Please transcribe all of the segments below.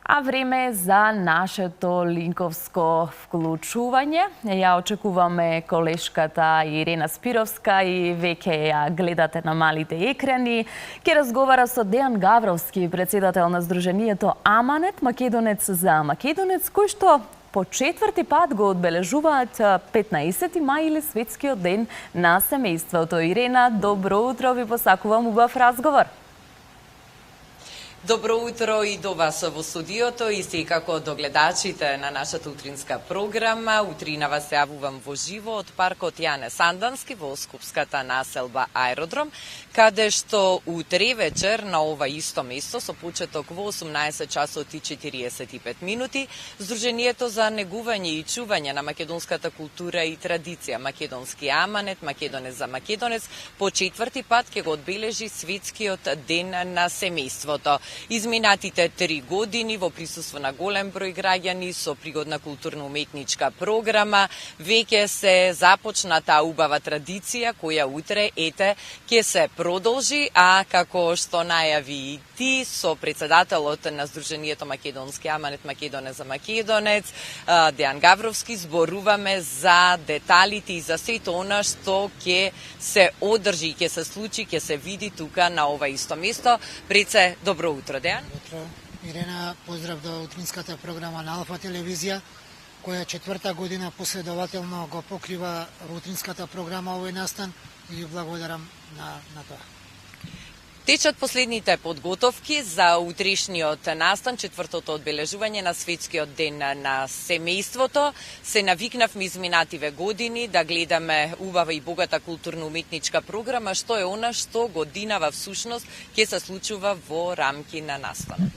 А време за нашето линковско вклучување. Ја очекуваме колешката Ирена Спировска и веќе ја гледате на малите екрани. Ке разговара со Дејан Гавровски, председател на Сдруженијето Аманет, македонец за македонец, кој што по четврти пат го одбележуваат 15 мај или светскиот ден на семејството. Ирена, добро утро, ви посакувам убав разговор. Добро утро и до вас во студиото и секако до гледачите на нашата утринска програма. Утринава се јавувам во живо од паркот Јане Сандански во Скопската населба Аеродром, каде што утре вечер на ова исто место со почеток во 18 часот и 45 минути Сдруженијето за негување и чување на македонската култура и традиција Македонски Аманет, македонец за македонец, по четврти пат ќе го одбележи светскиот ден на семејството. Изминатите 3 години во присуство на голем број граѓани со пригодна културно-уметничка програма веќе се започна таа убава традиција која утре ќе се продолжи, а како што најави и ти со председателот на Сдруженијето Македонски Аманет, македонец за македонец, Дејан Гавровски, зборуваме за деталите и за сето она што ќе се одржи, ќе се случи, ќе се види тука на ова исто место. Преце, добро утро, Дејан. Утро, Ирена, поздрав до утринската програма на Алфа телевизија, која четврта година последователно го покрива утринската програма овој настан и ви благодарам на тоа. Течат последните подготовки за утрешниот настан, четвртото одбележување на светскиот ден на семејството. Се навикнавме изминативе години да гледаме убава и богата културно-уметничка програма, што е она што годинава всушност ќе се случува во рамки на настанот.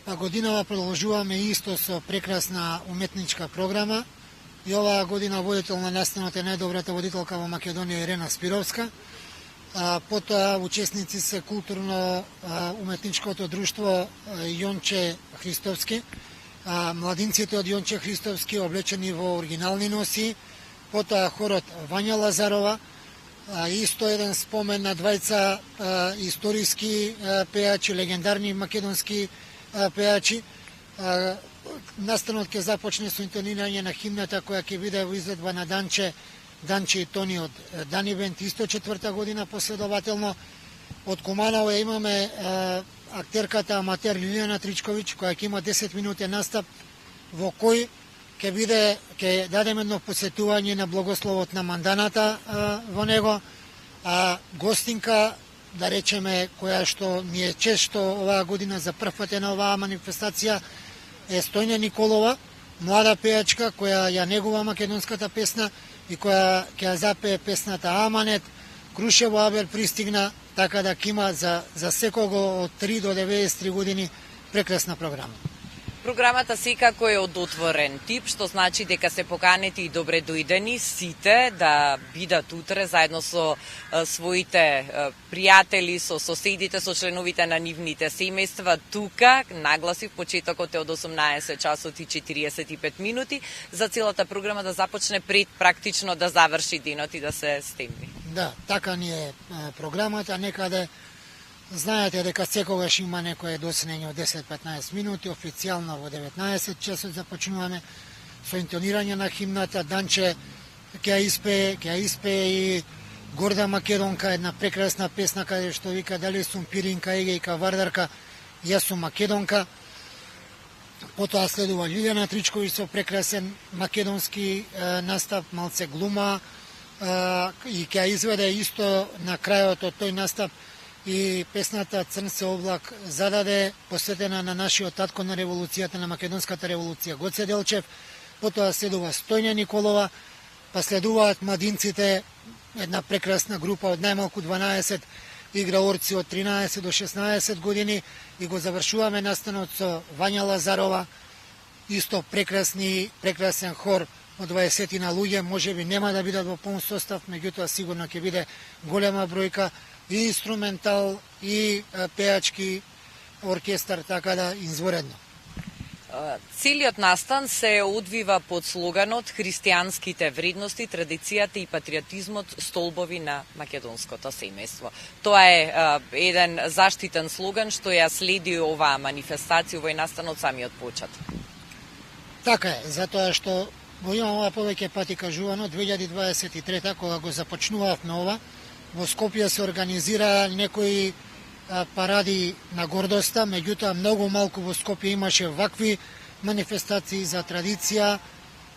Годинава продолжуваме исто со прекрасна уметничка програма и оваа година водител на настанот е најдобрата водителка во Македонија Ирена Спировска. Потоа учесници се културно-уметничкото друштво Јонче Христовски, младинците од Јонче Христовски облечени во оригинални носи, потоа хорот Вања Лазарова, исто еден спомен на двајца историски пејачи, легендарни македонски пејачи. Настанот ќе започне со интонирање на химната која ќе биде во изvedба на Данче и Тони од Данивент, исто четврта година последователно. Од Куманово имаме актерката аматер Лилијана Тричковиќ, која ќе има 10 минути настап, во кој ќе дадеме едно посетување на благословот на манданата во него, а гостинка, да речеме, која што ни е често оваа година за прв пат на оваа манифестација, е Стојна Николова, млада пејачка која ја негува македонската песна и која ќе запее песната Аманет. Крушево Абел пристигна, така да ќе има за секого од 3 до 93 години прекрасна програма. Програмата секако е од отворен тип, што значи дека се поканети и добре дојдени сите да бидат утре заедно со своите пријатели, со соседите, со членовите на нивните семејства тука. Нагласив, почетокот е од 18 часот и 45 минути за целата програма да започне пред практично да заврши денот и да се стемни. Да, така ни е програмата, некаде. Знаете дека секогаш има некое доснење од 10-15 минути, официјално во 19 часот започнуваме со интонирање на химната. Данче ќе испее и Горда Македонка, една прекрасна песна каде што вика дали сум пиринка, егејка, вардарка, јас сум македонка. Потоа следува Лилијана Тричковиќ со прекрасен македонски настап, малце глума и ќе изведе исто на крајот од тој настап и песната Црн се облак зададе, посветена на нашиот татко на револуцијата, на македонската револуција, Гоце Делчев. Потоа следува Стојна Николова, па следуваат младинците, една прекрасна група од најмалку 12 играорци од 13 до 16 години и го завршуваме настанот со Вања Лазарова, исто прекрасен хор од 20 на луѓе, можеби нема да бидат во полн состав, меѓутоа сигурно ќе биде голема бројка, и инструментал, и пејачки оркестар, така да изворедно. Целиот настан се одвива под слоганот "Христијанските вредности, традицијата и патриотизмот столбови на македонското семејство". Тоа е еден заштитен слоган што ја следи оваа манифестација, овој настан од самиот почеток. Така е, затоа што го имам ова повеќе пати кажувано, 2023 кога го започнувавме ова, во Скопје се организира некои паради на гордоста, меѓутоа многу малку во Скопје имаше вакви манифестации за традиција,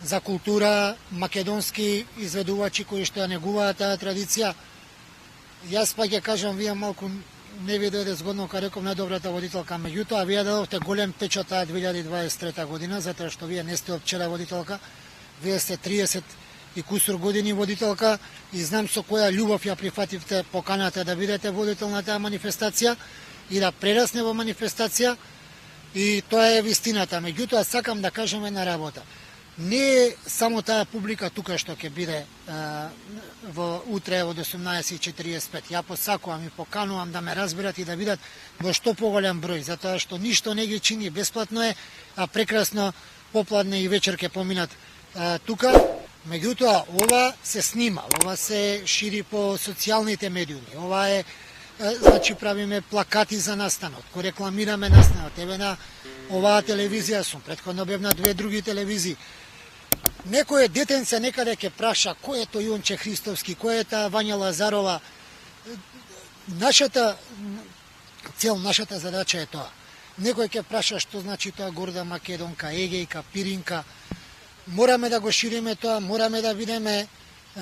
за култура, македонски изведувачи кои што ја негуваат таа традиција. Јас па ќе кажам, вие малку не ви дојде згодно, кога реков најдобрата водителка, меѓутоа вие дадовте голем печат таа 2023 година, затоа што вие не сте од вчера водителка, вие сте 30 и кусур години водителка и знам со која љубов ја прифативте поканата да бидете водител на таа манифестација и да прерасне во манифестација, и тоа е вистината. Меѓутоа сакам да кажем една работа. Не е само таа публика тука што ќе биде во утре од 18:45. Ја посакувам и поканувам да ме разберат и да видат во што поголем број, затоа што ништо не ги чини бесплатно е, а прекрасно попладне и вечер ќе поминат тука. Меѓутоа, ова се снима, ова се шири по социјалните медиуми, ова е, значи правиме плакати за настанот, кој рекламираме настанот, еве на оваа телевизија сум, претходно бев на 2 други телевизии. Некој детенце некаде ќе праша кој е тој Јонче Христовски, кој е таа Вања Лазарова. Нашата цел, нашата задача е тоа. Некој ќе праша што значи тоа горда македонка, егејка, пиринка. Мораме да го шириме тоа, мораме да бидеме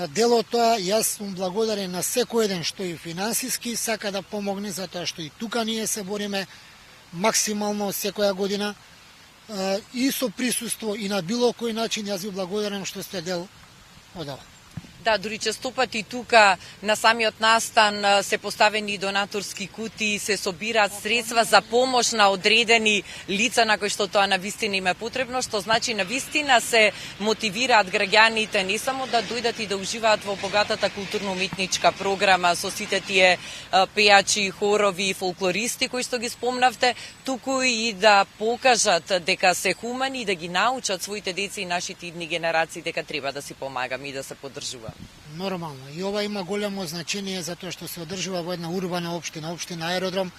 дел од тоа. Јас сум благодарен на секој еден што и финансиски сака да помогне, затоа што и тука ние се бориме максимално секоја година и со присуство и на било кој начин. Јас ви благодарам што сте дел од ова. Да, дури често пати тука на самиот настан се поставени донаторски кутии, се собираат средства за помош на одредени лица на кои што тоа навистина им е потребно, што значи навистина се мотивираат граѓаните не само да дојдат и да уживаат во богатата културно-уметничка програма со сите тие пејачи, хорови и фолклористи кои што ги спомнавте, туку и да покажат дека се хумани и да ги научат своите деца и нашите идни генерации дека треба да си помагаме и да се поддржува. Нормално. И ова има големо значение затоа што се одржува во една урбана општина, општина Аеродром,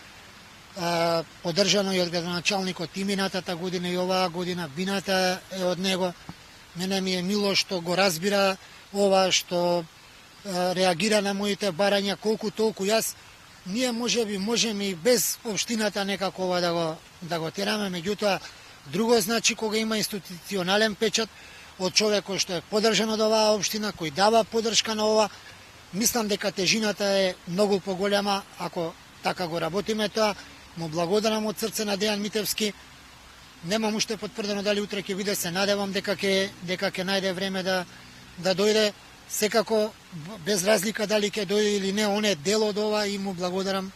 поддржано и од градоначалникот и минатата година и оваа година, бината е од него. Мене ми е мило што го разбира ова, што реагира на моите барања, колку толку јас. Ние можеме и без општината некако ова да го тераме, меѓутоа друго значи кога има институционален печат од човек кој што е поддржан од оваа општина, кој дава поддршка на ова. Мислам дека тежината е многу поголема ако така го работиме тоа. Му благодарам од срце на Дејан Митевски. Немам уште потврдено дали утре ќе биде, се надевам дека ќе најде време да дојде. Секако без разлика дали ќе дојде или не, он е дел од ова и му благодарам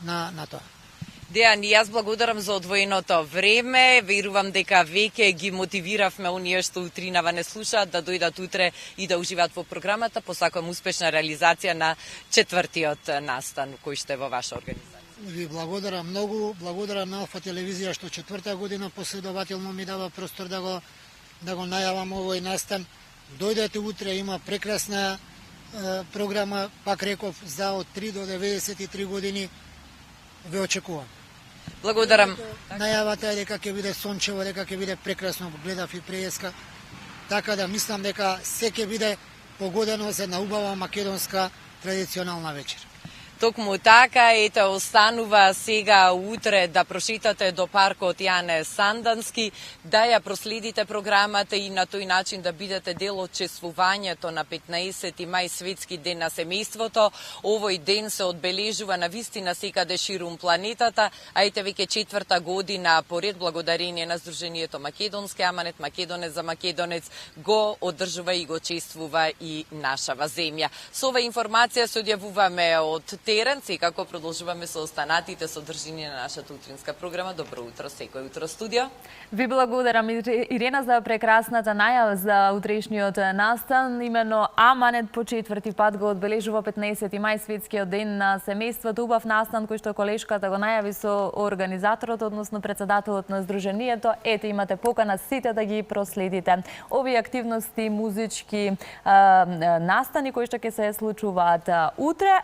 на тоа. Дејан, јас благодарам за одвоеното време. Верувам дека веќе ги мотивиравме оние што утринава не слушаат да дојдат утре и да уживаат во програмата. Посакувам успешна реализација на 4-тиот настан кој што е во ваша организација. Ви благодарам многу, благодарам на Алфа телевизија што 4-та година последователно ми дава простор да го најавам овој настан. Дојдете утре, има прекрасна програма, пак реков, за од 3 до 93 години ве очекувам. Благодарам. Најавата е дека ќе биде сончево, дека ќе биде прекрасно, гледав и преска. Така да мислам дека се ќе биде погодено за една убава македонска традиционална вечер. Токму така, ете, останува сега утре да прошетате до паркот Јане Сандански, да ја проследите програмата и на тој начин да бидете дел од чествувањето на 15 мај светски ден на семејството. Овој ден се одбележува на вистина секаде ширум планетата, а ете веќе 4-та година поред, благодарение на Сдруженијето Македонски аманет, Македонец за македонец, го одржува и го чествува и нашава земја. Со ова информација се одјавуваме од терен, секако продолжуваме со останатите содржини на нашата утринска програма. Добро утро, секој утро студио. Ви благодарам, Ирена, за прекрасната најава за утрешниот настан. Имено Аманет по четврти пат го одбележува 15 мај, светскиот ден на семејството. Убав настан кој што колешката го најави со организаторот, односно председателот на Сдруженијето. Ете, имате покана сите да ги проследите. Овие активности, музички настани кои што ќе се случуваат утре,